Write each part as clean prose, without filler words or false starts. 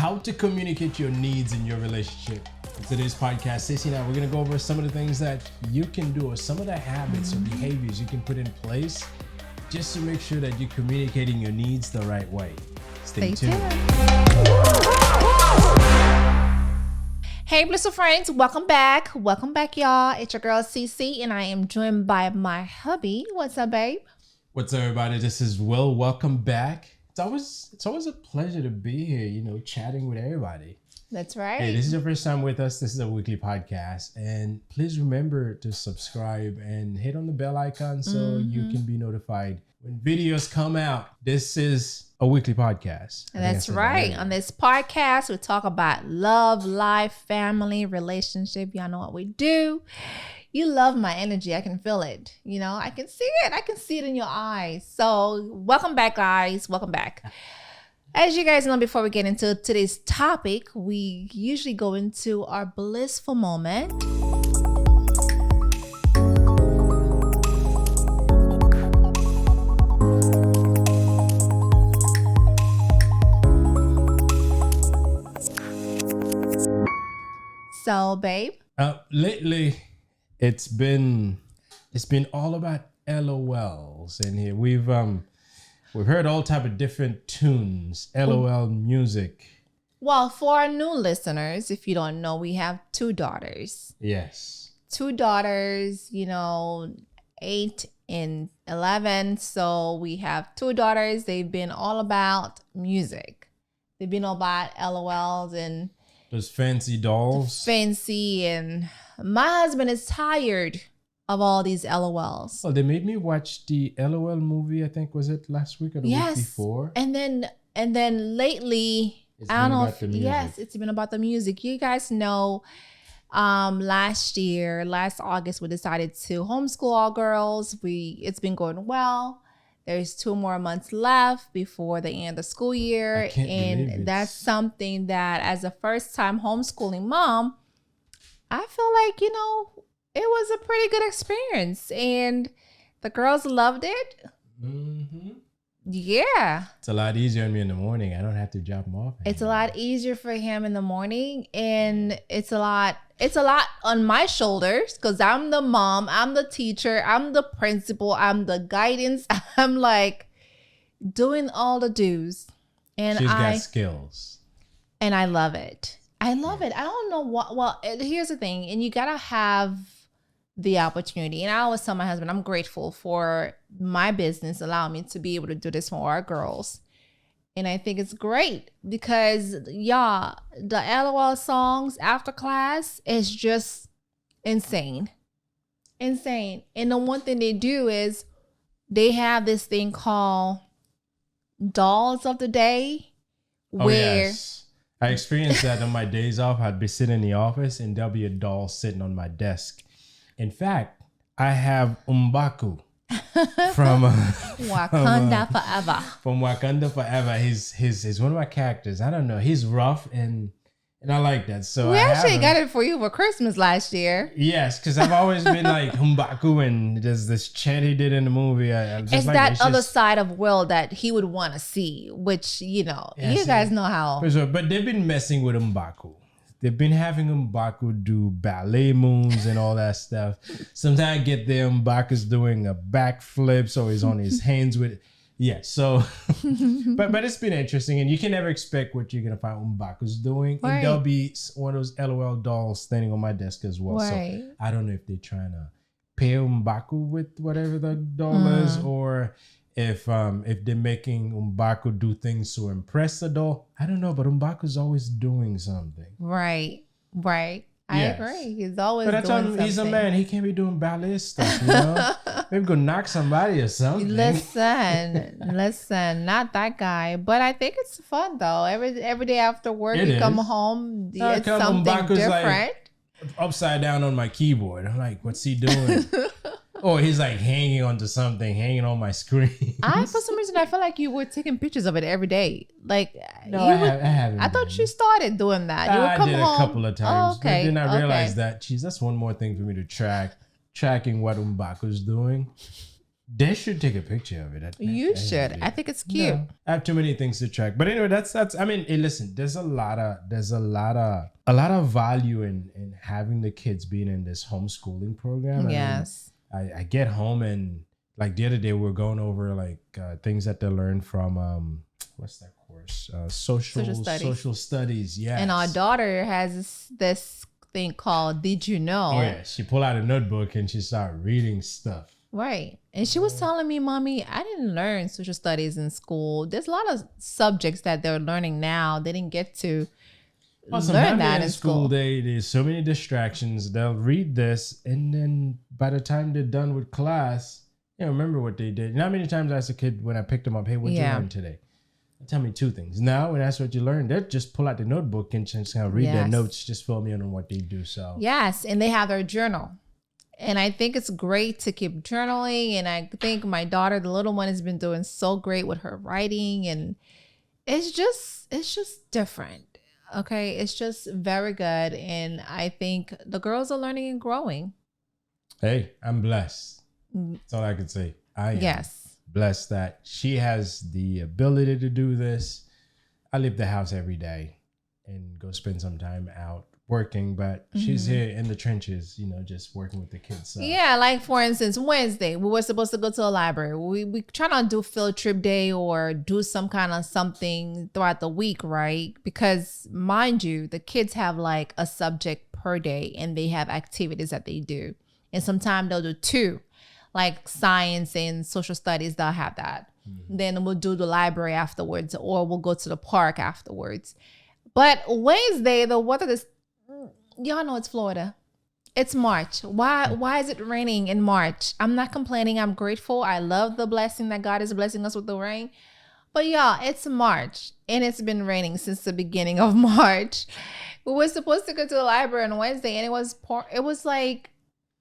how to communicate your needs in your relationship. In today's podcast, Stacey and I, we're going to go over some of the things that you can do, or some of the habits or behaviors you can put in place just to make sure that you're communicating your needs the right way. Stay tuned. Hey, Blissful friends, welcome back. Welcome back, y'all. It's your girl, Cece, and I am joined by my hubby. What's up, babe? What's up, everybody? This is Will. Welcome back. It's always a pleasure to be here, chatting with everybody. That's right. Hey, this is your first time with us. This is a weekly podcast. And please remember to subscribe and hit on the bell icon so you can be notified when videos come out. This is a weekly podcast. That's right. On this podcast, we talk about love, life, family, relationship. Y'all know what we do. You love my energy. I can feel it. I can see it. I can see it in your eyes. So welcome back, guys. Welcome back. As you guys know, before we get into today's topic, we usually go into our blissful moment. So, babe. Lately, it's been all about LOLs in here. We've heard all type of different tunes, LOL music. Well, for our new listeners, if you don't know, we have two daughters. Yes. Two daughters, 8 and 11. So we have two daughters. They've been all about music. They've been all about LOLs and those fancy dolls. And my husband is tired of all these LOLs. Well, they made me watch the LOL movie. I think was it last week or the week before. And then lately, I don't know if it's been about the music. You guys know, last August, we decided to homeschool all girls. It's been going well. There's 2 more months left before the end of the school year. And that's something that, as a first-time homeschooling mom, I feel like, it was a pretty good experience. And the girls loved it. Mm-hmm. Yeah. It's a lot easier on me in the morning. I don't have to drop them off. It's a lot easier for him in the morning. And it's a lot on my shoulders because I'm the mom, I'm the teacher, I'm the principal, I'm the guidance. I'm like doing all the do's. And she's got skills. And I love it. I don't know what. Well, here's the thing. And you got to have the opportunity. And I always tell my husband, I'm grateful for my business allowing me to be able to do this for our girls. And I think it's great because, the LOL songs after class is just insane. Insane. And the one thing they do is they have this thing called Dolls of the Day. Yes. I experienced that on my days off. I'd be sitting in the office and there'll be a doll sitting on my desk. In fact, I have M'Baku from Wakanda Forever. From Wakanda Forever. He's one of my characters. I don't know. He's rough and I like that. So we actually got it for you for Christmas last year. Yes, because I've always been like M'Baku, and there's this chant he did in the movie. It's like that other side of Will that he would want to see, which you guys know how. For sure. But they've been messing with M'Baku. They've been having M'Baku do ballet moves and all that stuff. Sometimes I get there, M'Baku's doing a backflip, so he's on his hands with it. Yeah, so, but it's been interesting, and you can never expect what you're gonna find M'Baku's doing. Right. And there'll be one of those LOL dolls standing on my desk as well. Right. So I don't know if they're trying to pair M'Baku with whatever the doll is, or if they're making M'Baku do things to impress the doll. I don't know, but M'Baku's always doing something. Right. I agree. He's always doing something. He's a man. He can't be doing ballet stuff, Maybe go knock somebody or something. Listen, not that guy. But I think it's fun, though. Every day after work, you come home, it's something different. Like upside down on my keyboard. I'm like, what's he doing? Or he's like hanging onto something, hanging on my screen. For some reason, I feel like you were taking pictures of it every day. Like, no, I haven't. I thought you started doing that. You would come home. a couple of times. But then I realized that, that's one more thing for me to track. Tracking what M'Baku's doing. They should take a picture of it. You should. I think it's cute. No, I have too many things to track. But anyway, that's. I mean, hey, listen. There's a lot of value in having the kids being in this homeschooling program. Yes. I get home and like the other day we were going over like things that they learned from what's that course? Social studies. Yeah. And our daughter has this thing called Did You Know? Oh yeah. She pulled out a notebook and she started reading stuff. Right. And she was telling me, Mommy, I didn't learn social studies in school. There's a lot of subjects that they're learning now. They didn't get to learn that in school. There's so many distractions. They'll read this, and then by the time they're done with class, remember what they did. Not many times as a kid when I picked them up, hey, what you learn today? Tell me two things. Now, when that's what you learned, they'll just pull out the notebook and just kind of read their notes, just fill me in on what they do. So yes, and they have their journal. And I think it's great to keep journaling. And I think my daughter, the little one, has been doing so great with her writing. And it's just different. Okay. It's just very good. And I think the girls are learning and growing. Hey, I'm blessed. That's all I can say. I am blessed that she has the ability to do this. I leave the house every day and go spend some time out working, but she's here in the trenches, just working with the kids. So. Yeah, like for instance, Wednesday, we were supposed to go to a library. We try not to do field trip day or do some kind of something throughout the week, right? Because mind you, the kids have like a subject per day and they have activities that they do. And sometimes they'll do two, like science and social studies, they'll have that. Then we'll do the library afterwards, or we'll go to the park afterwards. But Wednesday, the weather is, y'all know it's Florida. It's March. Why is it raining in March? I'm not complaining. I'm grateful. I love the blessing that God is blessing us with the rain. But y'all, it's March and it's been raining since the beginning of March. We were supposed to go to the library on Wednesday and it was like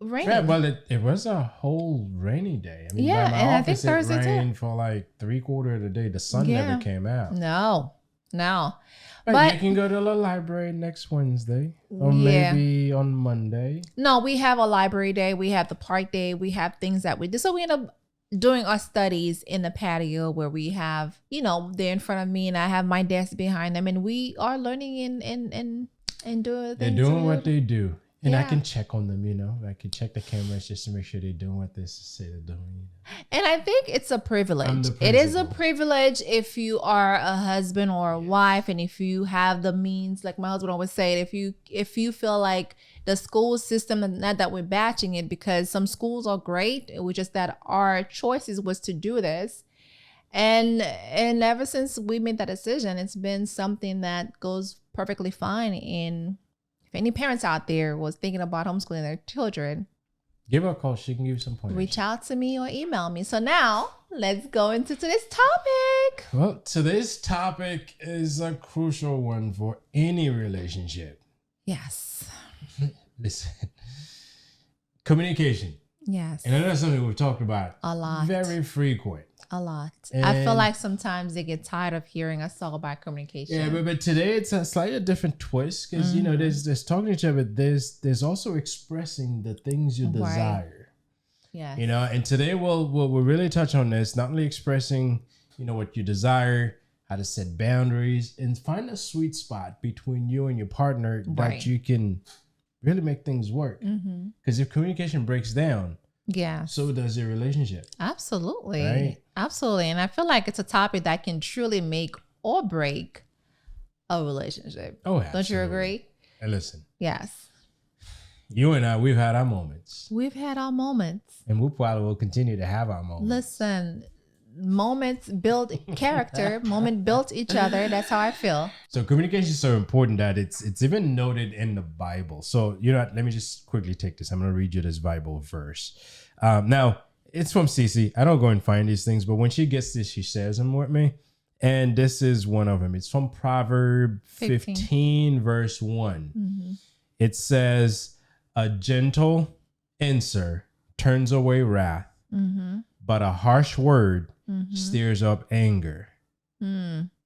raining. Yeah, well, it was a whole rainy day. I mean, yeah, and I think Thursday it rained for like 3/4 of the day. The sun never came out. No. But you can go to the library next Wednesday or maybe on Monday. No, we have a library day. We have the park day. We have things that we do. So we end up doing our studies in the patio where we have, they're in front of me and I have my desk behind them. And we are learning and doing things. They're doing what they do. And I can check on them, I can check the cameras just to make sure they're doing what they say they're doing. And I think it's a privilege. It is a privilege if you are a husband or a wife, and if you have the means, like my husband always said, if you feel like the school system, not that we're batching it, because some schools are great, it was just that our choices was to do this. And ever since we made that decision, it's been something that goes perfectly fine. And if any parents out there was thinking about homeschooling their children, give her a call. She can give you some pointers. Reach out to me or email me. So now let's go into today's topic. Well, today's topic is a crucial one for any relationship. Yes. Listen, communication. Yes. And that's something we've talked about a lot. Very frequent. A lot. And I feel like sometimes they get tired of hearing us talk about communication. Yeah, but today it's a slightly different twist because, there's talking to each other, but there's also expressing the things you desire. Yeah. And today we'll really touch on this, not only expressing, what you desire, how to set boundaries, and find a sweet spot between you and your partner that you can really make things work. Because if communication breaks down, so does your relationship. Absolutely. Right? Absolutely. And I feel like it's a topic that can truly make or break a relationship. Oh, absolutely. Don't you agree? And listen. Yes. You and I, we've had our moments. We've had our moments. And we probably will continue to have our moments. Listen, moments build character. Moment built each other. That's how I feel. So communication is so important that it's even noted in the Bible. So, let me just quickly take this. I'm going to read you this Bible verse. Now, it's from Cece. I don't go and find these things, but when she gets this, she shares them with me. And this is one of them. It's from Proverbs 15 verse 1. It says, a gentle answer turns away wrath, but a harsh word stirs up anger.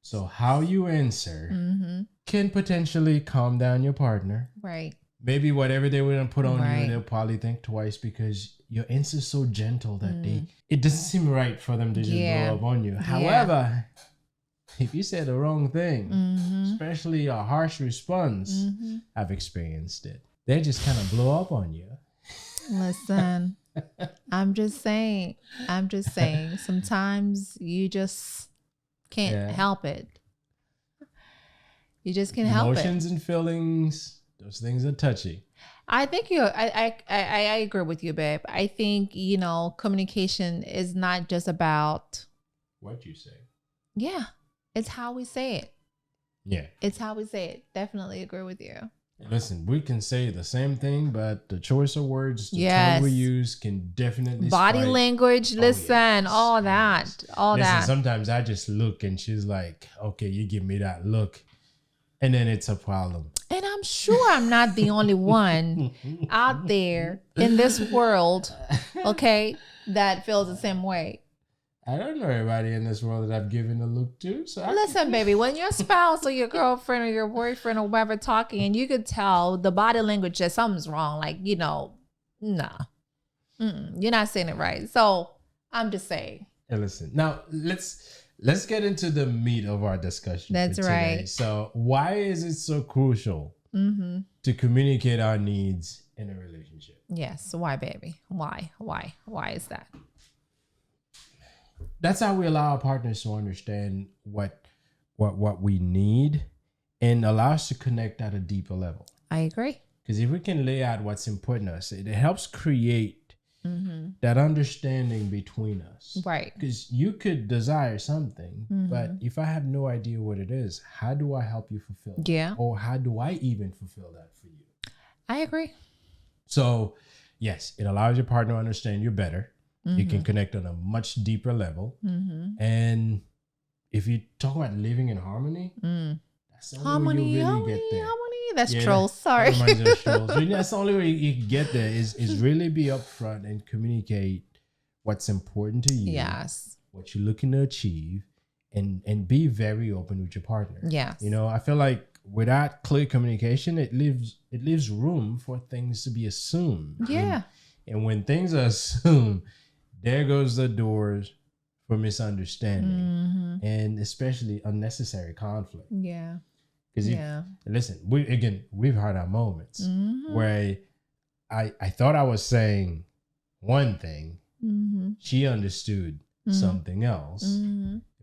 So how you answer can potentially calm down your partner. Right. maybe whatever they were gonna put on you, they'll probably think twice because your answer is so gentle that it doesn't seem right for them to just blow up on you. However, if you say the wrong thing, especially a harsh response, I've experienced it. They just kind of blow up on you. Listen, I'm just saying. Sometimes you just can't help it. You just can't help it. Emotions and feelings, those things are touchy. I think I agree with you, babe. I think, communication is not just about what you say. Yeah. It's how we say it. Yeah. It's how we say it. Definitely agree with you. Listen, we can say the same thing, but the choice of words, the tone we use can definitely body language, all that. Sometimes I just look and she's like, okay, you give me that look. And then it's a problem. And I'm sure I'm not the only one out there in this world, okay, that feels the same way. I don't know everybody in this world that I've given a look to. So listen, baby, when your spouse or your girlfriend or your boyfriend or whoever talking and you could tell the body language that something's wrong, like, nah, you're not saying it right. So I'm just saying. Hey, listen, now let's get into the meat of our discussion. That's right. So why is it so crucial to communicate our needs in a relationship? Yes. Why, baby? Why is that? That's how we allow our partners to understand what we need and allow us to connect at a deeper level. I agree. Because if we can lay out what's important to us, it helps create that understanding between us. Right. Because you could desire something, but if I have no idea what it is, how do I help you fulfill it? Yeah. Or how do I even fulfill that for you? I agree. So, yes, it allows your partner to understand you better. You can connect on a much deeper level. And if you talk about living in harmony, that's the only way you really get there. That's trolls. Sorry. That's the only way you can get there is really be upfront and communicate what's important to you. Yes. What you're looking to achieve and be very open with your partner. Yes. I feel like without clear communication, it leaves room for things to be assumed. Yeah. And when things are assumed, there goes the doors for misunderstanding and especially unnecessary conflict. Yeah. Because listen, we've had our moments where I thought I was saying one thing, she understood something else.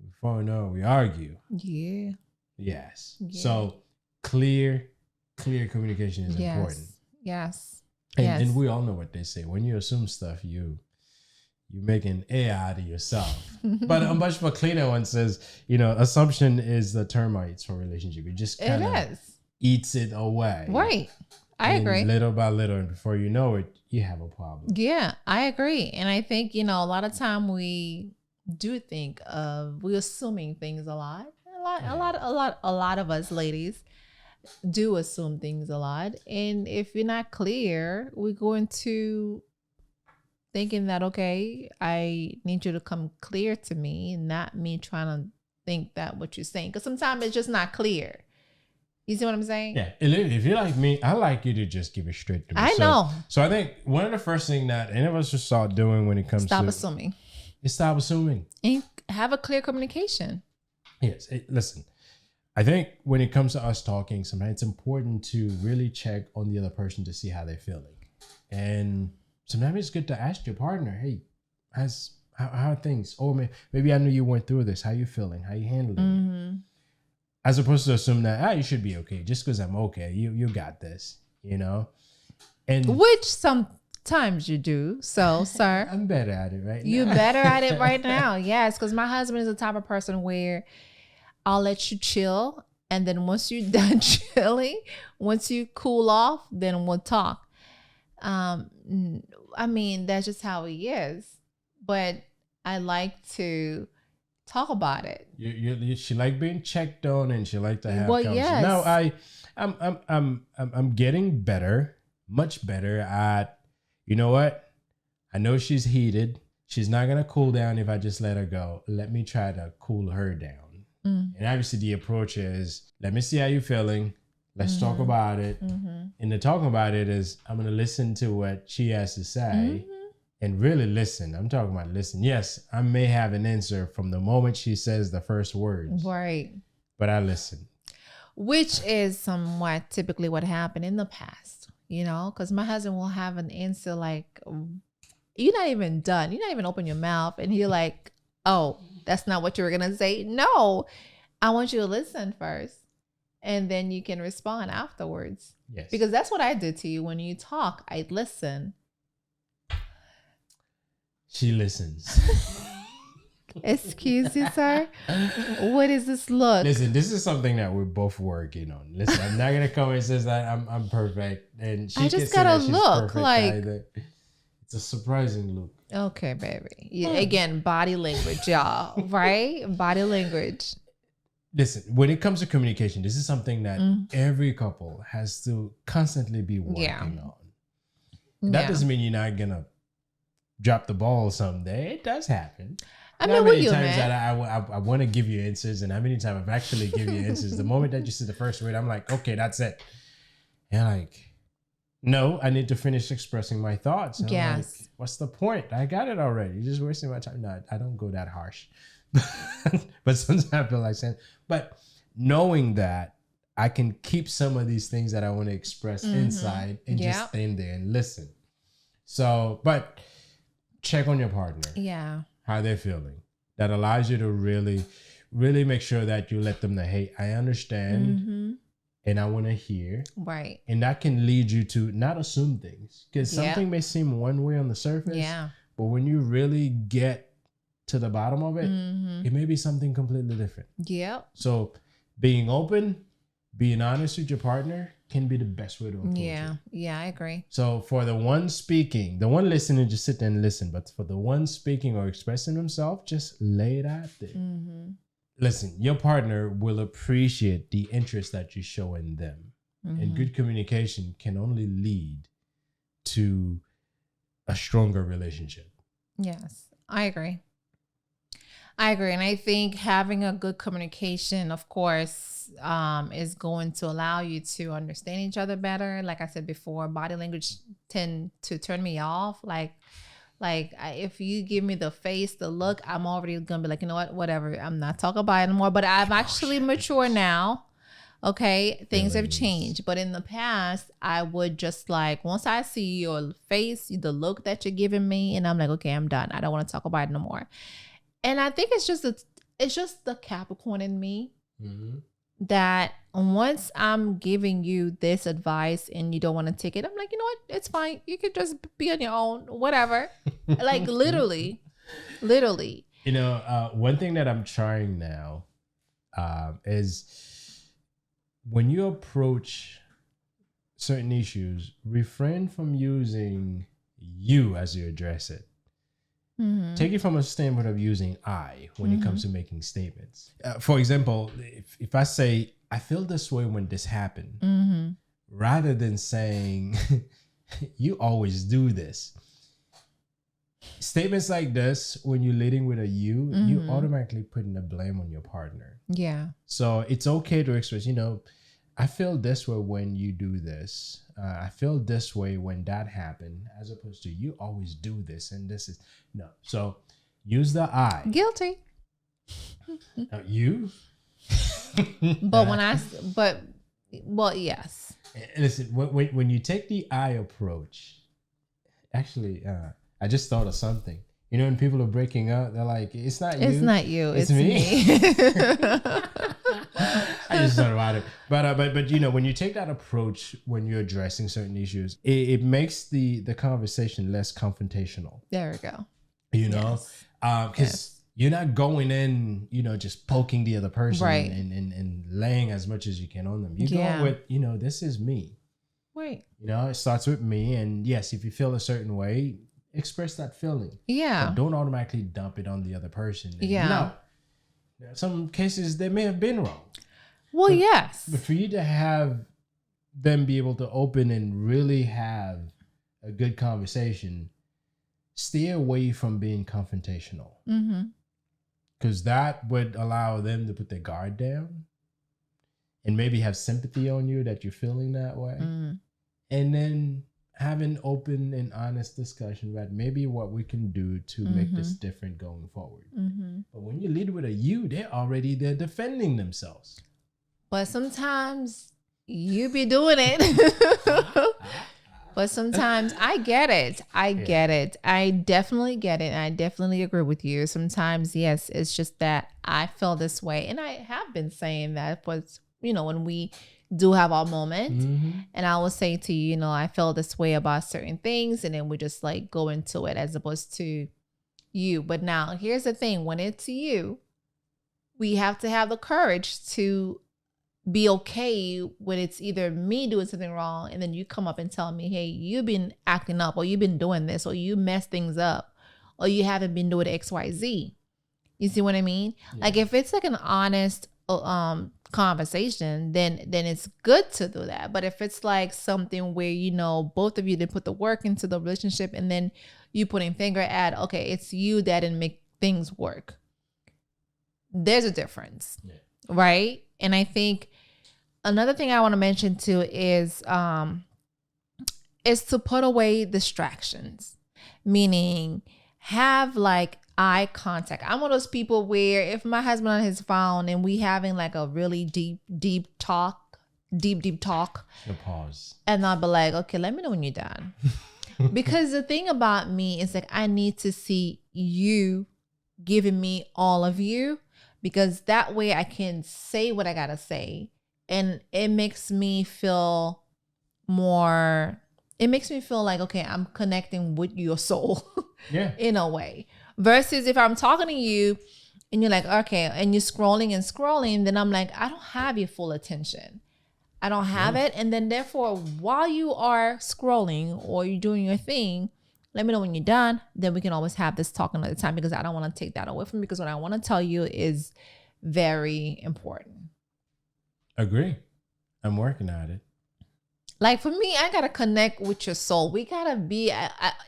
Before we know, we argue. Yeah. Yes. Yeah. So clear communication is important. Yes. And we all know what they say. When you assume stuff, you're making A out of yourself. But a much more cleaner one says, assumption is the termites for relationship. It just kind of eats it away. Right. I agree. Little by little, and before you know it, you have a problem. Yeah, I agree. And I think, a lot of time we do think we're assuming things a lot. A lot of us ladies do assume things a lot. And if you're not clear, we go into thinking that, okay, I need you to come clear to me, and not me trying to think that what you're saying. Because sometimes it's just not clear. You see what I'm saying? Yeah. If you're like me, I like you to just give it straight to me. I know. So I think one of the first things that any of us should start doing when it comes Stop assuming. Stop assuming. And have a clear communication. Yes. Listen, I think when it comes to us talking, sometimes it's important to really check on the other person to see how they're feeling. And sometimes it's good to ask your partner, hey, how are things? Or maybe I knew you went through this. How you feeling? How you handling it? As opposed to assume that, you should be okay. Just because I'm okay. You got this, And which sometimes you do. So, sir. I'm better at it right now. You're better at it right now. Yes, because my husband is the type of person where I'll let you chill. And then once you're done chilling, once you cool off, then we'll talk. That's just how he is. But I like to talk about it. She like being checked on, and she like to have conversations. Yes. No, I'm getting better, much better at, you know what? I know she's heated. She's not gonna cool down if I just let her go. Let me try to cool her down. And obviously the approach is, let me see how you're feeling. Let's talk about it. And the talking about it is I'm going to listen to what she has to say and really listen. I'm talking about listen. Yes, I may have an answer from the moment she says the first words. Right. But I listen. Which is somewhat typically what happened in the past, because my husband will have an answer like, you're not even done. You're not even open your mouth. And he's like, oh, that's not what you were going to say. No, I want you to listen first. And then you can respond afterwards. Yes. Because that's what I did to you. When you talk, I listen. She listens. Excuse you, sir? What is this look? Listen, this is something that we're both working on. Listen, I'm not gonna come and say that I'm perfect, and she I just gotta look like either. It's a surprising look. Okay, baby. Yeah, again, body language, y'all. Right? Body language. Listen, when it comes to communication, this is something that every couple has to constantly be working on. That doesn't mean you're not gonna drop the ball someday. It does happen. I mean, with you, times man. that I want to give you answers, and how many times I've actually given you answers. The moment that you see the first word, I'm like, okay, that's it. And like, no, I need to finish expressing my thoughts. And yes. I'm like, what's the point? I got it already. You're just wasting my time. No, I don't go that harsh. But sometimes I feel like saying, but knowing that I can keep some of these things that I want to express inside and just stand there and listen. So, but check on your partner. Yeah. How they're feeling. That allows you to really, really make sure that you let them know, hey, I understand and I want to hear. Right. And that can lead you to not assume things. Because something may seem one way on the surface. Yeah. But when you really get to the bottom of it, it may be something completely different. Yep. So being open, being honest with your partner can be the best way to approach it. Yeah, I agree. So for the one speaking, the one listening, just sit there and listen. But for the one speaking or expressing himself, just lay it out there. Listen, your partner will appreciate the interest that you show in them. And good communication can only lead to a stronger relationship. Yes, I agree. And I think having a good communication, of course, is going to allow you to understand each other better. Like I said before, body language tend to turn me off. If you give me the face, the look, I'm already gonna be like, you know what, whatever. I'm not talking about it anymore. But I'm actually mature now. Okay, things have changed. But in the past, I would just like, once I see your face, the look that you're giving me, and I'm like, okay, I'm done. I don't want to talk about it no more. And I think it's just the Capricorn in me that once I'm giving you this advice and you don't want to take it, I'm like, you know what? It's fine. You could just be on your own, whatever. Like literally. You know, one thing that I'm trying now is when you approach certain issues, refrain from using you as you address it. Take it from a standpoint of using I when it comes to making statements. For example, if I say, I feel this way when this happened, rather than saying, you always do this. Statements like this, when you're leading with a you automatically putting the blame on your partner. Yeah. So it's okay to express, I feel this way when you do this. I feel this way when that happened, as opposed to you always do this and this is no. So use the I. Guilty. You. But yes. Listen, when you take the I approach, actually, I just thought of something. When people are breaking up, they're like, "It's not you. It's not you. It's me." I just thought about it, but when you take that approach when you're addressing certain issues, it makes the conversation less confrontational. There we go. Because you're not going in, just poking the other person right. and laying as much as you can on them. You go with, this is me. Right. It starts with me, and yes, if you feel a certain way, express that feeling. Yeah. But don't automatically dump it on the other person. Yeah. No, some cases they may have been wrong. Well, yes. But for you to have them be able to open and really have a good conversation, stay away from being confrontational. Because that would allow them to put their guard down. and maybe have sympathy on you that you're feeling that way. And then have an open and honest discussion about maybe what we can do to make this different going forward. But when you lead with a you, they're defending themselves. But sometimes you be doing it. But sometimes I get it. I definitely get it. And I definitely agree with you. Sometimes, yes, it's just that I feel this way. And I have been saying that, but, when we do have our moment, and I will say to you, I feel this way about certain things, and then we just like go into it as opposed to you. But now here's the thing. When it's you, we have to have the courage to be okay when it's either me doing something wrong and then you come up and tell me, hey, you've been acting up, or you've been doing this, or you messed things up, or you haven't been doing XYZ. You see what I mean? Yeah. Like if it's like an honest conversation, then it's good to do that. But if it's like something where, both of you did put the work into the relationship and then you putting finger at, okay, it's you that didn't make things work. There's a difference, right? And I think another thing I want to mention too is to put away distractions, meaning have like eye contact. I'm one of those people where if my husband on his phone and we having like a really deep talk, you'll pause. And I'll be like, okay, let me know when you're done. Because the thing about me is like, I need to see you giving me all of you, because that way I can say what I got to say. And it makes me feel like, okay, I'm connecting with your soul in a way. Versus if I'm talking to you and you're like, okay, and you're scrolling, then I'm like, I don't have your full attention. I don't have it. And then therefore, while you are scrolling or you're doing your thing, let me know when you're done. Then we can always have this talk another time, because I don't want to take that away from you, because what I want to tell you is very important. Agree. I'm working at it. Like for me, I got to connect with your soul. We got to be,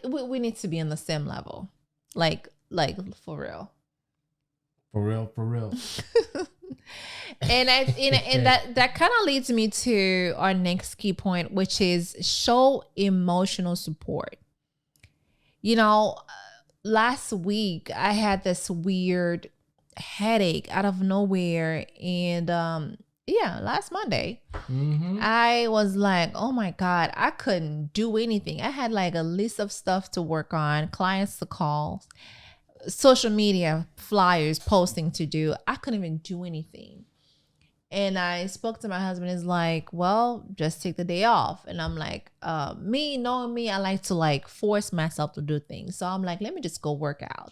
we need to be on the same level. Like for real. For real. And that kind of leads me to our next key point, which is show emotional support. Last week I had this weird headache out of nowhere, and last Monday, I was like, oh my God, I couldn't do anything. I had like a list of stuff to work on, clients to call, social media, flyers, posting to do. I couldn't even do anything. And I spoke to my husband. He's like, well, just take the day off. And I'm like, knowing me, I like to like force myself to do things. So I'm like, let me just go work out.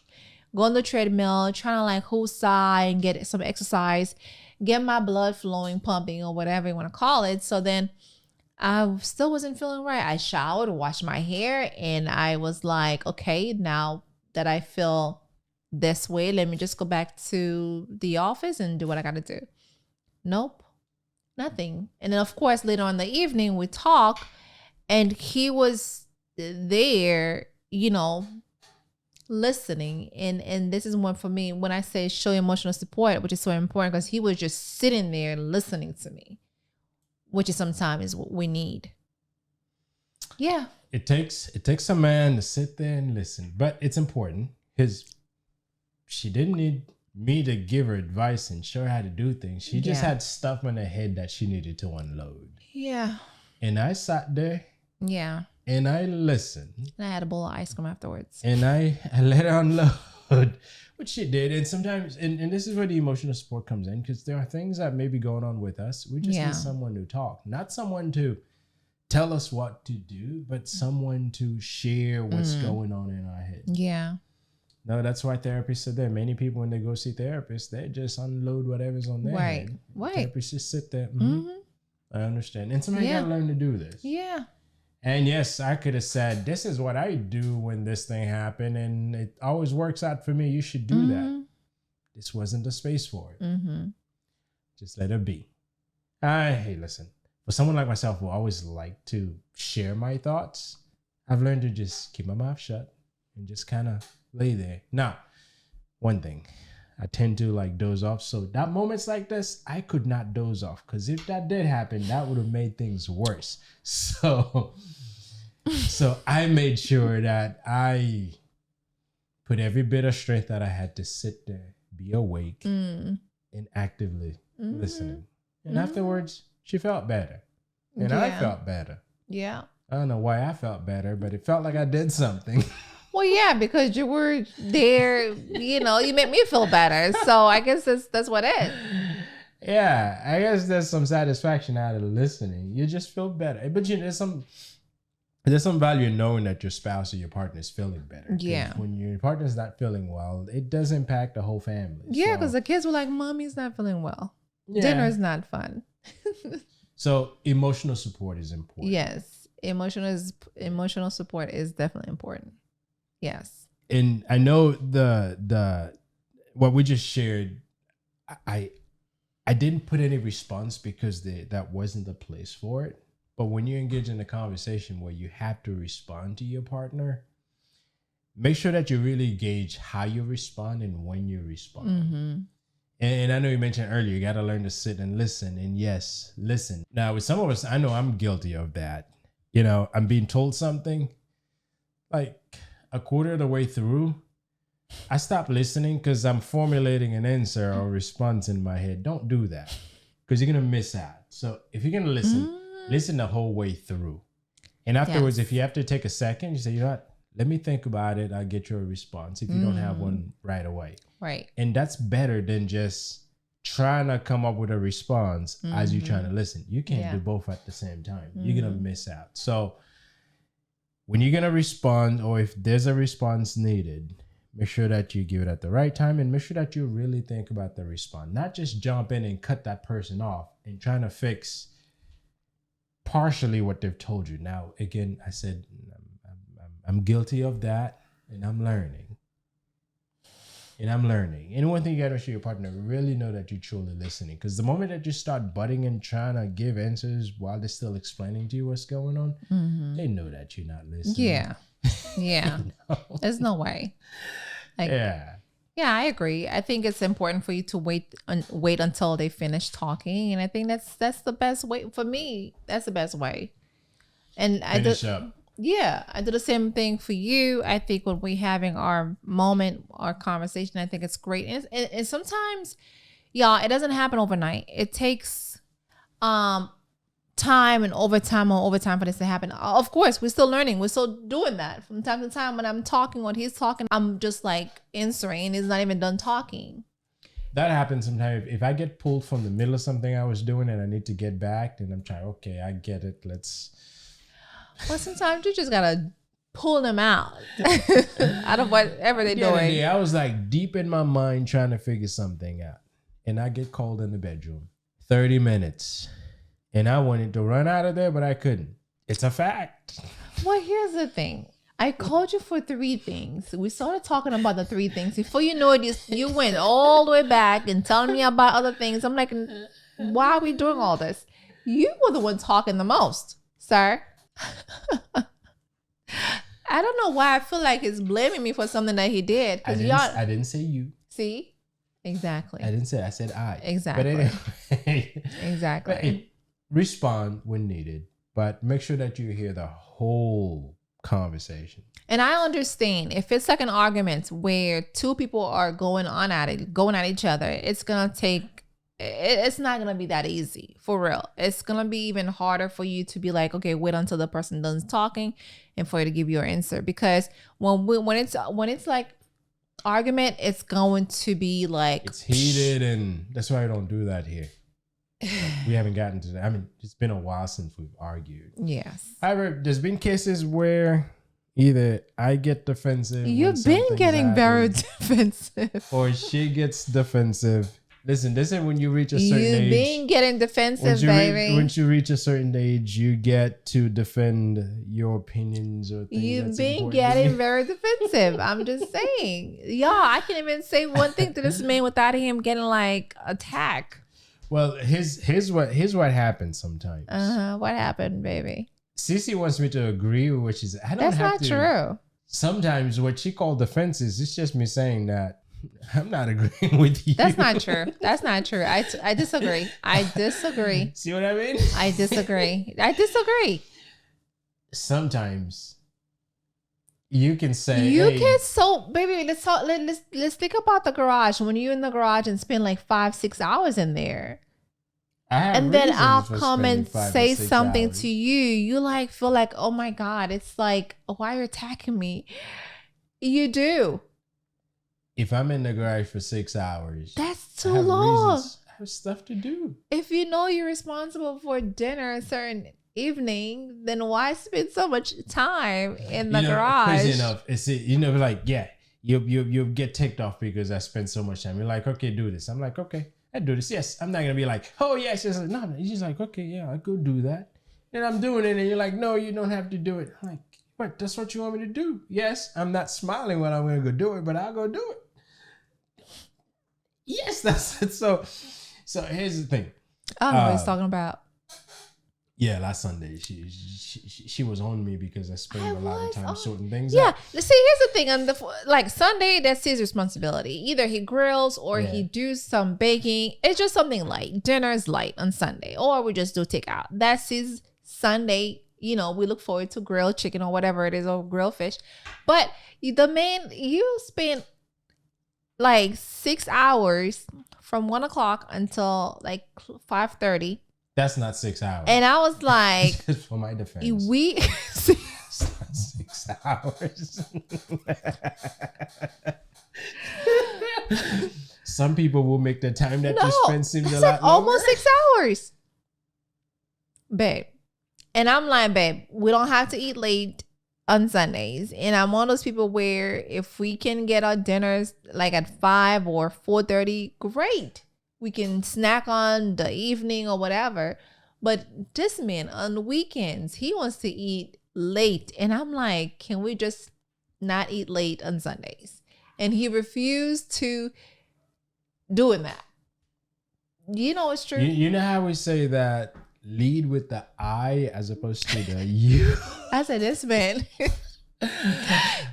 Go on the treadmill, trying to like hoosah and get some exercise, get my blood flowing, pumping, or whatever you want to call it. So then I still wasn't feeling right. I showered, washed my hair, and I was like, okay, now that I feel this way, let me just go back to the office and do what I got to do. Nope, nothing. And then of course, later on in the evening, we talk, and he was there, listening. And this is one for me, when I say show emotional support, which is so important, because he was just sitting there listening to me, which is sometimes what we need. Yeah. It takes a man to sit there and listen, but it's important, because she didn't need me to give her advice and show her how to do things. She just had stuff in her head that she needed to unload. Yeah. And I sat there. Yeah. And I listened. And I had a bowl of ice cream afterwards. And I let her unload what she did. And sometimes, and this is where the emotional support comes in, because there are things that may be going on with us. We just need someone to talk, not someone to tell us what to do, but someone to share what's going on in our head. Yeah. No, that's why therapists are there. Many people, when they go see therapists, they just unload whatever's on their head. Right. Therapists just sit there. I understand. And somebody got to learn to do this. Yeah. And yes, I could have said, this is what I do when this thing happened, and it always works out for me. You should do that. This wasn't the space for it. Just let it be. Hey, listen. For someone like myself who always like to share my thoughts, I've learned to just keep my mouth shut and just kind of lay there. Now, one thing, I tend to like doze off. So that moments like this, I could not doze off, because if that did happen, that would have made things worse. So I made sure that I put every bit of strength that I had to sit there, be awake, and actively listening. And afterwards, she felt better. And I felt better. Yeah. I don't know why I felt better, but it felt like I did something. Well, yeah, because you were there, you made me feel better. So I guess that's what it is. Yeah, I guess there's some satisfaction out of listening. You just feel better. But there's some value in knowing that your spouse or your partner is feeling better. Yeah. When your partner's not feeling well, it does impact the whole family. Yeah, because the kids were like, Mommy's not feeling well. Yeah. Dinner's not fun. So emotional support is important. Yes. Emotional support is definitely important. Yes. And I know the what we just shared, I didn't put any response because that wasn't the place for it. But when you engage in a conversation where you have to respond to your partner, make sure that you really gauge how you respond and when you respond. Mm-hmm. And I know you mentioned earlier, you got to learn to sit and listen. And yes, listen. Now, with some of us, I know I'm guilty of that. I'm being told something, like a quarter of the way through, I stop listening because I'm formulating an answer or response in my head. Don't do that, because you're going to miss out. So if you're going to listen the whole way through. And afterwards, if you have to take a second, you say, you know what, let me think about it. I'll get your response if you don't have one right away. Right. And that's better than just trying to come up with a response as you're trying to listen. You can't do both at the same time. You're going to miss out. So when you're going to respond, or if there's a response needed, make sure that you give it at the right time, and make sure that you really think about the response. Not just jump in and cut that person off and trying to fix partially what they've told you. Now, again, I said I'm guilty of that, and I'm learning. And one thing you got to make sure your partner really know that you're truly listening. Because the moment that you start butting and trying to give answers while they're still explaining to you what's going on, they know that you're not listening. Yeah. Yeah. There's no way. Yeah, I agree. I think it's important for you to wait until they finish talking. And I think that's the best way for me. That's the best way. And finish up. Yeah, I do the same thing for you. I think when we're having our moment, our conversation, I think it's great. And sometimes, y'all, it doesn't happen overnight. It takes time and overtime for this to happen. Of course, we're still learning. We're still doing that. From time to time when I'm talking, when he's talking, I'm just like answering. He's not even done talking. That happens sometimes. If I get pulled from the middle of something I was doing and I need to get back, then I'm trying, okay, I get it. Well, sometimes you just gotta pull them out of whatever they're doing. I was like deep in my mind trying to figure something out, and I get called in the bedroom. 30 minutes, and I wanted to run out of there, but I couldn't. It's a fact. Well, here's the thing. I called you for 3 things. We started talking about the 3 things. Before you know it, you went all the way back and telling me about other things. I'm like, why are we doing all this? You were the one talking the most, sir. I don't know why I feel like he's blaming me for something that he did. I didn't say you. See? Exactly. I didn't say I said I. Exactly. But anyway. Exactly. But respond when needed, but make sure that you hear the whole conversation. And I understand if it's like an argument where 2 people are going at each other, it's not going to be that easy, for real. It's going to be even harder for you to be like, okay, wait until the person done talking and for you to give your answer. Because when it's like argument, it's going to be like... It's heated, and that's why I don't do that here. We haven't gotten to that. I mean, it's been a while since we've argued. Yes. However, there's been cases where either I get defensive. You've been getting very defensive. Or she gets defensive. Listen, when you reach a certain age. You've been getting defensive, baby. Once you reach a certain age, you get to defend your opinions or things. You've been getting very defensive. I'm just saying. Y'all, I can't even say one thing to this man without him getting like attacked. Well, here's what happened sometimes. What happened, baby? Cece wants me to agree with what she said. That's not true. Sometimes what she called defenses, it's just me saying that I'm not agreeing with you. That's not true. That's not true. I disagree. I disagree. See what I mean? I disagree. I disagree. Sometimes you can say baby, let's think about the garage. When you're in the garage and spend like 5-6 hours in there. And then I'll come and say something to you. You like feel like, oh my God, it's like, why are you attacking me? You do. If I'm in the garage for 6 hours, that's too long. I have stuff to do. If you know you're responsible for dinner a certain evening, then why spend so much time in the garage? Crazy enough, it's like, yeah, you get ticked off because I spend so much time. You're like, okay, do this. I'm like, okay, I do this. Yes, I'm not gonna be like, oh yes, just like, no. You're just like, okay, yeah, I go do that, and I'm doing it, and you're like, no, you don't have to do it. I'm like, what? That's what you want me to do? Yes, I'm not smiling when I'm gonna go do it, but I'll go do it. Yes, that's it. So here's the thing. I don't know what he's talking about. Yeah, last Sunday she was on me because I spent a lot of time sorting things out. Yeah, see, here's the thing. On like Sunday, that's his responsibility. Either he grills or he do some baking. It's just something light. Dinner is light on Sunday, or we just do takeout. That's his Sunday. We look forward to grilled chicken or whatever it is, or grilled fish. But you spend like 6 hours from 1 o'clock until like 5:30. That's not 6 hours. And I was like, for my defense, it's not 6 hours. Some people will make the time that you spend seem a lot longer. Almost 6 hours, babe. And I'm like, babe, we don't have to eat late on Sundays. And I'm one of those people where if we can get our dinners like at 5 or 4:30, great. We can snack on the evening or whatever. But this man on the weekends, he wants to eat late. And I'm like, can we just not eat late on Sundays? And he refused to doing that. You know it's true. You know how we say that lead with the I as opposed to the you? I said, this man.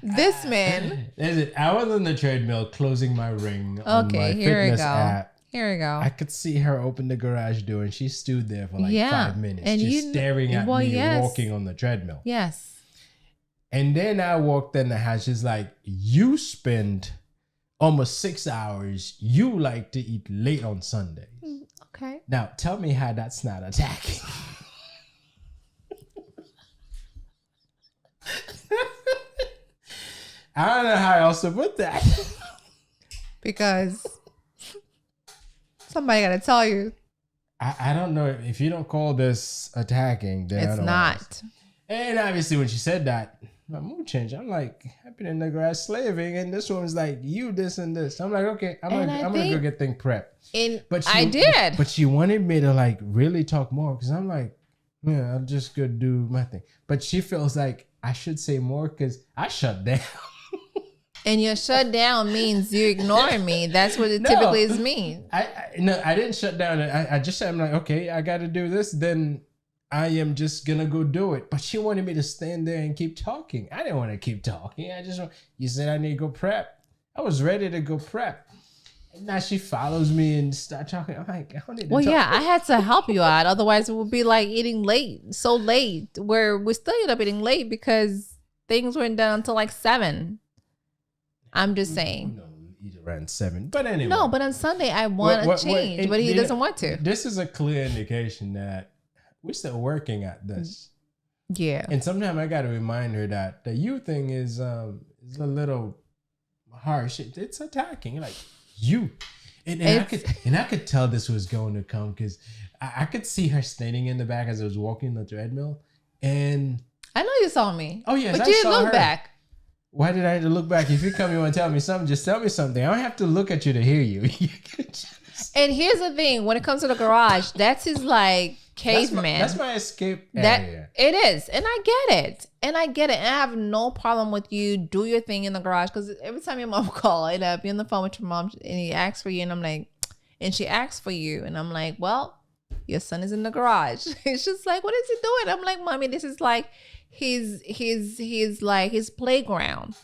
This man. I was on the treadmill closing my ring on my fitness app. Here we go. I could see her open the garage door and she stood there for like 5 minutes and just staring at me walking on the treadmill. Yes. And then I walked in the house. She's like, you spend almost 6 hours. You like to eat late on Sundays. Okay. Now, tell me how that's not attacking. I don't know how else to put that. Because somebody got to tell you. I don't know. If you don't call this attacking, then it's not. And obviously when she said that, my mood changed. I'm like, I've been in the grass slaving, and this woman's like, you this and this. I'm like, okay, I'm gonna go get things prepped. I did. But she wanted me to like really talk more because I'm like, yeah, I'll just go do my thing. But she feels like I should say more because I shut down. And your shut down means you're ignoring me. That's what it typically is mean. I didn't shut down. I just said, I'm like, okay, I got to do this. Then I am just going to go do it. But she wanted me to stand there and keep talking. I didn't want to keep talking. You said I need to go prep. I was ready to go prep. And now she follows me and start talking. I'm like, I don't need to talk. Yeah, I had to help you out. Otherwise, it would be like eating late, so late, where we still end up eating late because things weren't done until like 7. I'm just saying. Eat around 7. But anyway. No, but on Sunday, I want to change, but he doesn't want to. This is a clear indication that we're still working at this. Yeah. And sometimes I got to remind her that the you thing is a little harsh. It's attacking. Like, you. And I could tell this was going to come because I could see her standing in the back as I was walking the treadmill. And I know you saw me. Oh, yes. But you didn't look back. Why did I have to look back? If you come here and tell me something, just tell me something. I don't have to look at you to hear you. And here's the thing. When it comes to the garage, that's his like caveman. That's my escape area. It is. And I get it. And I have no problem with you do your thing in the garage. Because every time your mom call, I'd be on the phone with your mom and he asks for you. And I'm like, and she asks for you. And I'm like, well, your son is in the garage. It's just like, what is he doing? I'm like, mommy, this is like his like his playground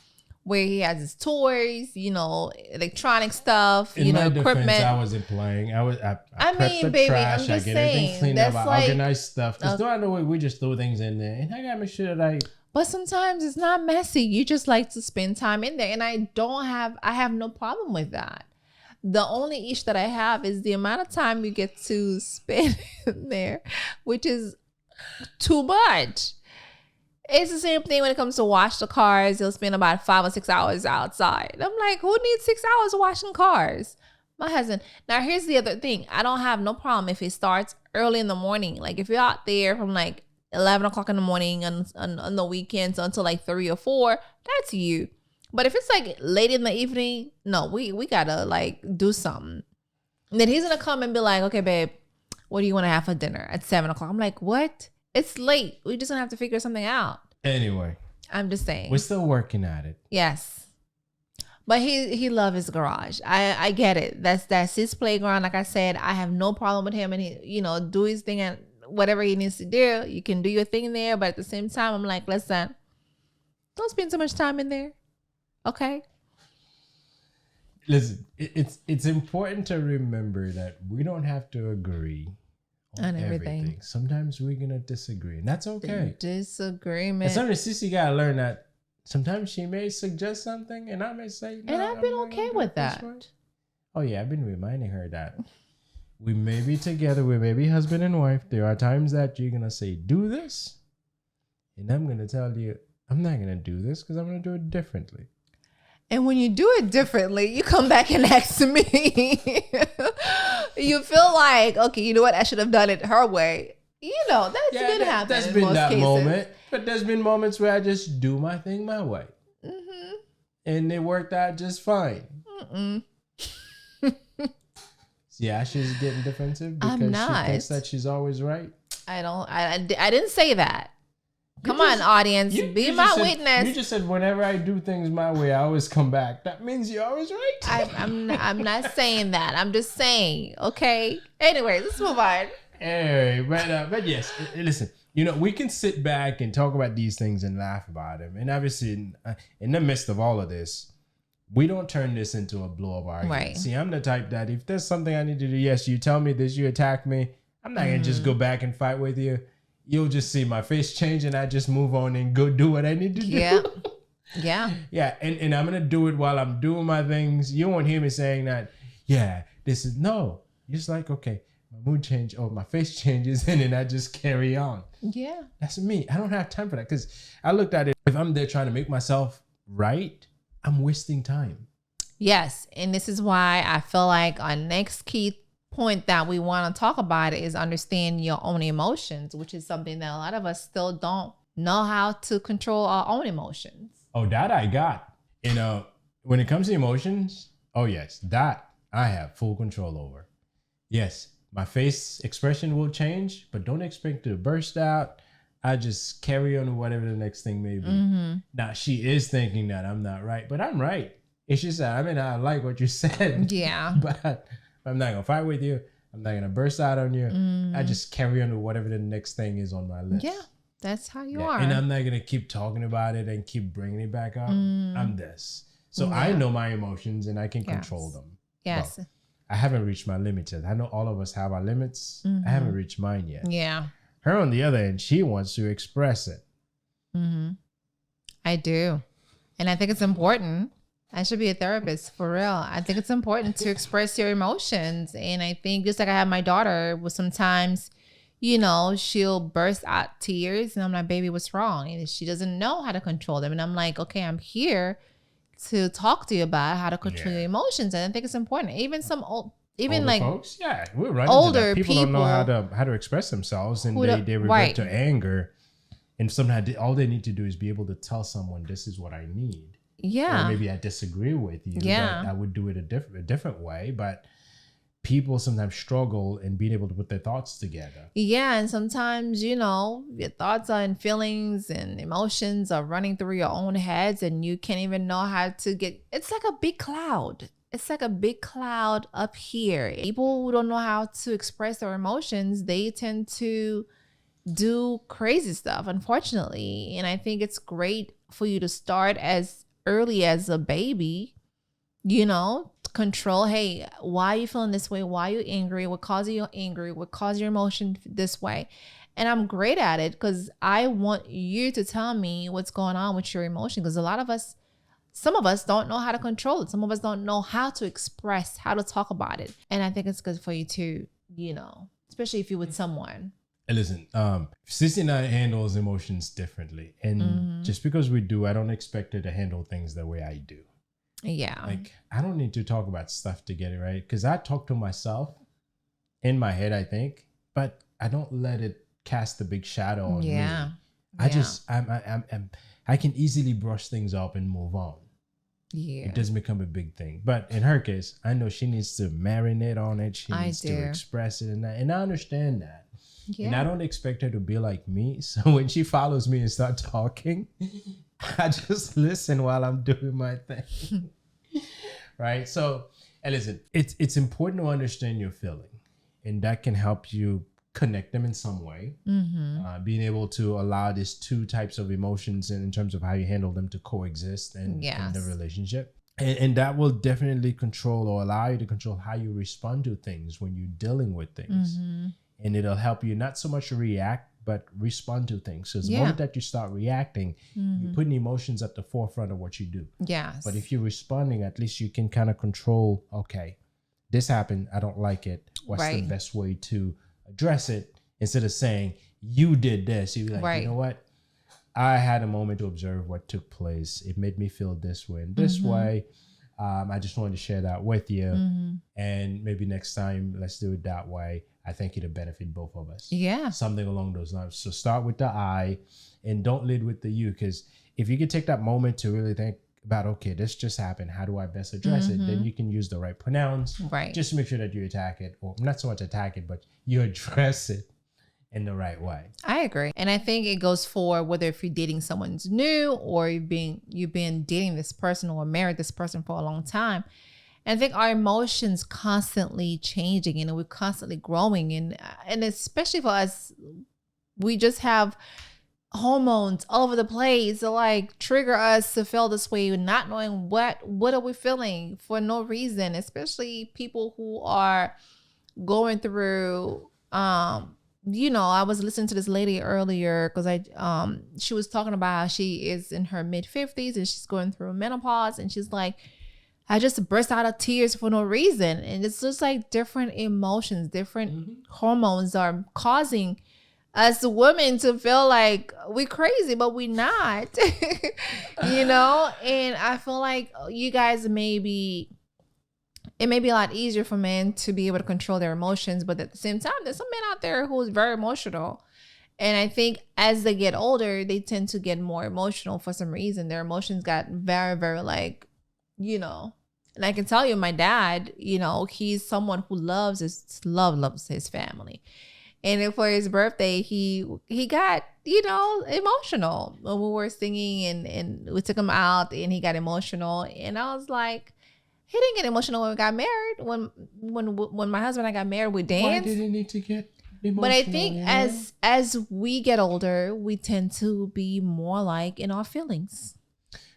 where he has his toys, electronic stuff, In my equipment. defense, I wasn't playing. I prepped the baby, trash. I'm just I get everything saying, cleaned up. that's I organize stuff. Because throughout the way, we just throw things in there. And I got to make sure that But sometimes it's not messy. You just like to spend time in there. And I have no problem with that. The only issue that I have is the amount of time you get to spend in there, which is too much. It's the same thing when it comes to wash the cars. You'll spend about 5 or 6 hours outside. I'm like, who needs 6 hours washing cars? My husband. Now, here's the other thing. I don't have no problem if it starts early in the morning. Like if you're out there from like 11 o'clock in the morning on the weekends until like 3 or 4, that's you. But if it's like late in the evening, no, we gotta like do something. And then he's gonna come and be like, okay, babe, what do you want to have for dinner at 7 o'clock? I'm like, what? It's late. We just gonna have to figure something out. Anyway. I'm just saying. We're still working at it. Yes. But he loves his garage. I get it. That's his playground. Like I said, I have no problem with him and he, do his thing and whatever he needs to do. You can do your thing there. But at the same time, I'm like, listen, don't spend so much time in there. Okay. Listen, it's important to remember that we don't have to agree on everything. Sometimes we're gonna disagree, and that's okay. Disagreement. And sometimes Sissy gotta learn that sometimes she may suggest something, and I may say, no, and I've been okay with that. Oh yeah, I've been reminding her that we may be together, we may be husband and wife. There are times that you're gonna say, do this, and I'm gonna tell you, I'm not gonna do this because I'm gonna do it differently. And when you do it differently, you come back and ask me. You feel like, okay, you know what? I should have done it her way. That's been happening. That's been that moment. But there's been moments where I just do my thing my way. Mm-hmm. And it worked out just fine. See, Ashley's getting defensive because she thinks that she's always right. I didn't say that. Come on, audience. Be my witness. You just said whenever I do things my way, I always come back. That means you're always right. I'm not saying that. I'm just saying. Okay. Anyway, let's move on. Anyway, but yes, listen. We can sit back and talk about these things and laugh about them. And obviously, in the midst of all of this, we don't turn this into a blow-up argument. Right. See, I'm the type that if there's something I need to do, yes, you tell me this, you attack me. I'm not going to just go back and fight with you. You'll just see my face change and I just move on and go do what I need to do. Yeah. Yeah. Yeah. And I'm going to do it while I'm doing my things. You won't hear me saying that, yeah, this is no. You're just like, okay, my mood change or my face changes and then I just carry on. Yeah. That's me. I don't have time for that because I looked at it. If I'm there trying to make myself right, I'm wasting time. Yes. And this is why I feel like our next key point that we want to talk about is understand your own emotions, which is something that a lot of us still don't know how to control our own emotions. Oh, that I got. When it comes to emotions, oh yes, that I have full control over. Yes, my face expression will change, but don't expect to burst out. I just carry on to whatever the next thing may be. Mm-hmm. Now, she is thinking that I'm not right, but I'm right. It's just that, I like what you said. Yeah. But I'm not going to fight with you. I'm not going to burst out on you. I just carry on to whatever the next thing is on my list. Yeah, that's how you are. And I'm not going to keep talking about it and keep bringing it back up. I'm this. So I know my emotions and I can control them. Yes. Well, I haven't reached my limits yet. I know all of us have our limits. I haven't reached mine yet. Yeah. Her, on the other end, she wants to express it. I do. And I think it's important. I should be a therapist for real. I think it's important to express your emotions. And I think just like I have my daughter, with sometimes, she'll burst out tears and I'm like, baby, what's wrong? And she doesn't know how to control them. And I'm like, okay, I'm here to talk to you about how to control your emotions. And I think it's important. Even older like folks, we're running older people don't know how to express themselves and they revert to anger. And sometimes all they need to do is be able to tell someone, this is what I need. Yeah. Or maybe I disagree with you. Yeah. I would do it a different way. But people sometimes struggle in being able to put their thoughts together. Yeah. And sometimes, your thoughts and feelings and emotions are running through your own heads and you can't even know how to it's like a big cloud. It's like a big cloud up here. People who don't know how to express their emotions, they tend to do crazy stuff, unfortunately. And I think it's great for you to start as early as a baby, you know, control. Hey, why are you feeling this way? Why are you angry? What causes you angry? What causes your emotion this way? And I'm great at it because I want you to tell me what's going on with your emotion. Because some of us don't know how to control it. Some of us don't know how to express, how to talk about it. And I think it's good for you to, you know, especially if you're with someone. And listen, Sissy and I handles emotions differently. And just because we do, I don't expect her to handle things the way I do. Yeah. Like, I don't need to talk about stuff to get it right. Because I talk to myself in my head, I think, but I don't let it cast a big shadow on me. I can easily brush things up and move on. Yeah. It doesn't become a big thing. But in her case, I know she needs to marinate on it. She needs to express it. And I understand that. Yeah. And I don't expect her to be like me. So when she follows me and starts talking, I just listen while I'm doing my thing. Right? So, and listen, it's important to understand your feeling. And that can help you connect them in some way. Being able to allow these two types of emotions and in terms of how you handle them to coexist in the relationship. And that will definitely control or allow you to control how you respond to things when you're dealing with things. And it'll help you not so much react, but respond to things. So the moment that you start reacting, you're putting emotions at the forefront of what you do. Yes. But if you're responding, at least you can kind of control, okay, this happened, I don't like it. What's the best way to address it? Instead of saying, you did this, you'd be like, you know what? I had a moment to observe what took place. It made me feel this way and this way. I just wanted to share that with you. And maybe next time, let's do it that way. I think it'll benefit both of us. Yeah. Something along those lines. So start with the I and don't lead with the you. Because if you could take that moment to really think about, okay, this just happened. How do I best address it? Then you can use the right pronouns. Right. Just to make sure that you attack it, or not so much attack it, but you address it in the right way. I agree. And I think it goes for whether if you're dating someone's new or you've been dating this person or married this person for a long time. And I think our emotions constantly changing and we're constantly growing. And especially for us, we just have hormones all over the place to like trigger us to feel this way, not knowing what are we feeling for no reason, especially people who are going through, you know, I was listening to this lady earlier because she was talking about how she is in her mid-50s and she's going through menopause and she's like, I just burst out of tears for no reason. And it's just like different emotions, different hormones are causing us women to feel like we're crazy, but we're not, you know? And I feel like you guys it may be a lot easier for men to be able to control their emotions, but at the same time, there's some men out there who is very emotional. And I think as they get older, they tend to get more emotional for some reason. Their emotions got very, very like, you know, and I can tell you my dad, you know, he's someone who loves his family. And for his birthday, he got, you know, emotional when we were singing and we took him out and he got emotional. And I was like, he didn't get emotional when we got married. When my husband and I got married, we danced. Why did he need to get emotional? But I think as we get older, we tend to be more like in our feelings.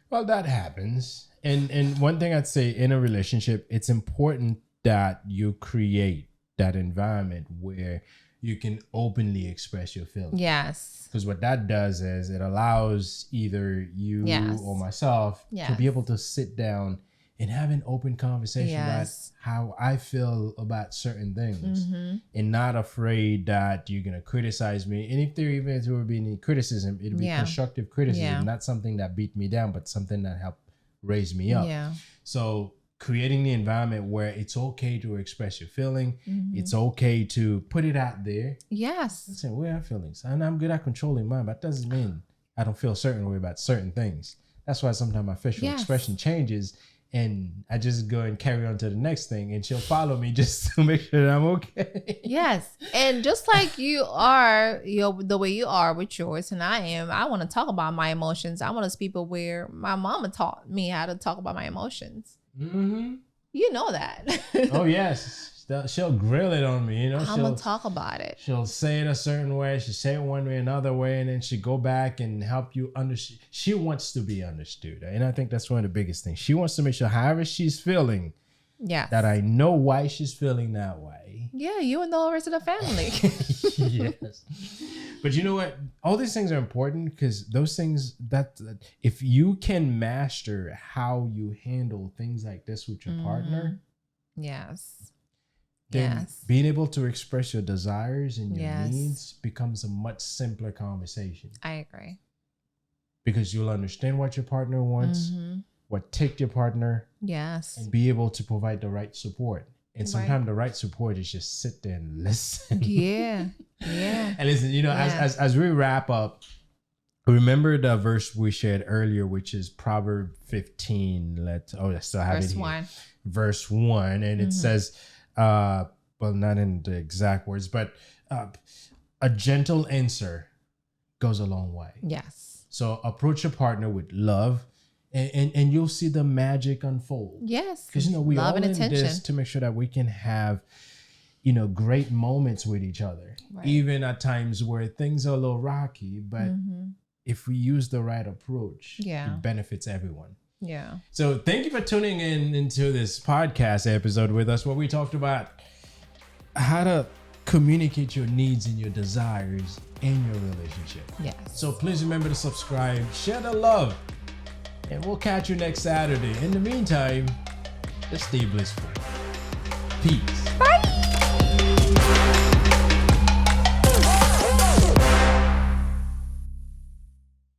Well, that happens. And one thing I'd say in a relationship, it's important that you create that environment where you can openly express your feelings. Yes. Because what that does is it allows either you or myself to be able to sit down and have an open conversation about how I feel about certain things and not afraid that you're going to criticize me. And if there would be any criticism, it'd be constructive criticism, not something that beat me down, but something that helped raise me up. Yeah. So creating the environment where it's okay to express your feeling. It's okay to put it out there. Yes. Say, we have feelings. And I'm good at controlling mine, but that doesn't mean I don't feel a certain way about certain things. That's why sometimes my facial expression changes and I just go and carry on to the next thing and she'll follow me just to make sure that I'm okay. Yes. And just like you are, the way you are with yours and I am, I want to talk about my emotions. I'm one of those people where my mama taught me how to talk about my emotions. You know that. Oh, yes. she'll grill it on me, you know. I'm gonna talk about it. She'll say it a certain way, she'll say it one way, another way, and then she go back and help you understand. She wants to be understood, and I think that's one of the biggest things. She wants to make sure, however she's feeling, that I know why she's feeling that way. Yeah, you and the rest of the family. Yes. But you know what? All these things are important because those things that if you can master how you handle things like this with your partner. Yes. Then being able to express your desires and your needs becomes a much simpler conversation. I agree. Because you'll understand what your partner wants, what ticked your partner. Yes. And be able to provide the right support. And sometimes the right support is just sit there and listen. Yeah. Yeah. And listen, you know, as we wrap up, remember the verse we shared earlier, which is Proverbs 15. I still have it here. Verse 1. And it says, well, not in the exact words, but a gentle answer goes a long way. Yes. So approach your partner with love, and you'll see the magic unfold. Yes. Because, you know, we all in attention. this to make sure that we can have, you know, great moments with each other. Right. Even at times where things are a little rocky, but if we use the right approach, it benefits everyone. Yeah. So thank you for tuning into this podcast episode with us, where we talked about how to communicate your needs and your desires in your relationship. Yes. So please remember to subscribe, share the love, and we'll catch you next Saturday. In the meantime, just stay blissful. Peace. Bye.